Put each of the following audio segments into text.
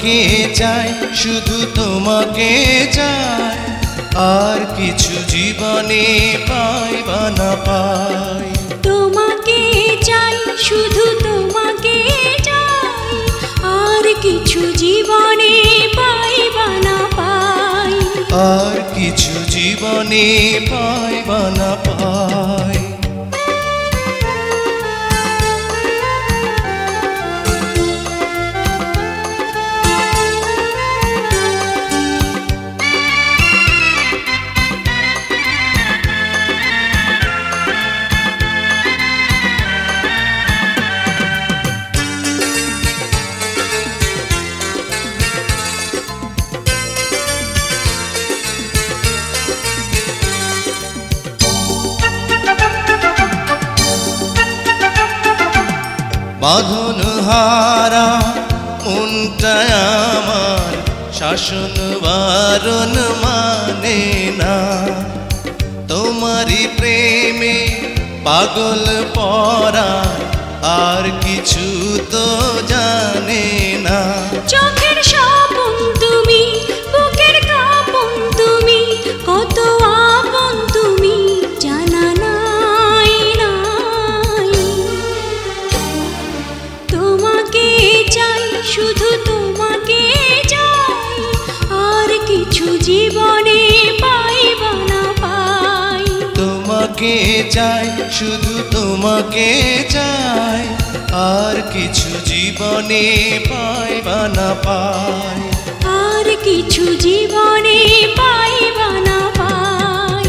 তোমাকে চাই, শুধু তোমাকে চাই, আর কিছু জীবনে পাই বা না পাই। তোমাকে চাই, শুধু তোমাকে চাই, আর কিছু জীবনে পাই বা না পাই। আর কিছু জীবনে পাই বা না পাই। বাঁধন হারা মনটা আমার শাসন বারণ মানে না, তোমারই প্রেমে পাগল পরা আর কিছু তো জানে না। চোখের স্বপন তুমি, বুকের কাঁপন তুমি, কত আপন তুমি জানা নাই নাই। তোমাকে চাই, শুধু তোমাকে চাই, আর কিছু জীবনে পাই বা না পাই। তোমাকে চাই, শুধু তোমাকে চাই, আর কিছু জীবনে পাই বা না পাই। আর কিছু জীবনে পাই বা না পাই।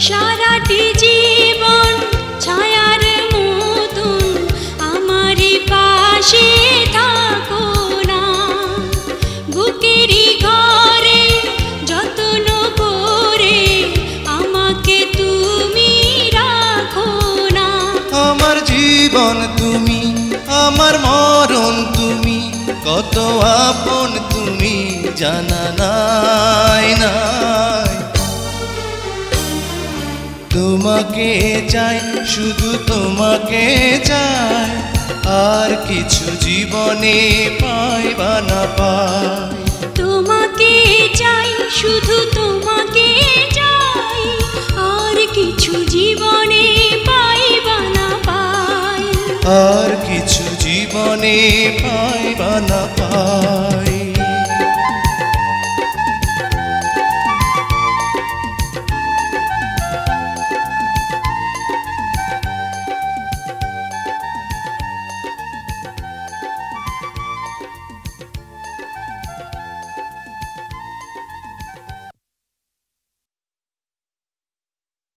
সারাটি জীবন ছায়ার মতন আমারই পাশে থাকো না, বুকেরই ঘরে যত্ন করে আমাকে তুমি রাখো না। আমার জীবন তুমি, আমার মরণ তুমি, কত আপন তুমি জানা নাই নাই। তোমাকে চাই, শুধু তোমাকে চাই, আর কিছু জীবনে পাই বা না পাই। তোমাকে চাই, শুধু তোমাকে চাই, আর কিছু জীবনে পাই বা না পাই। আর কিছু জীবনে পাই বা না পাই।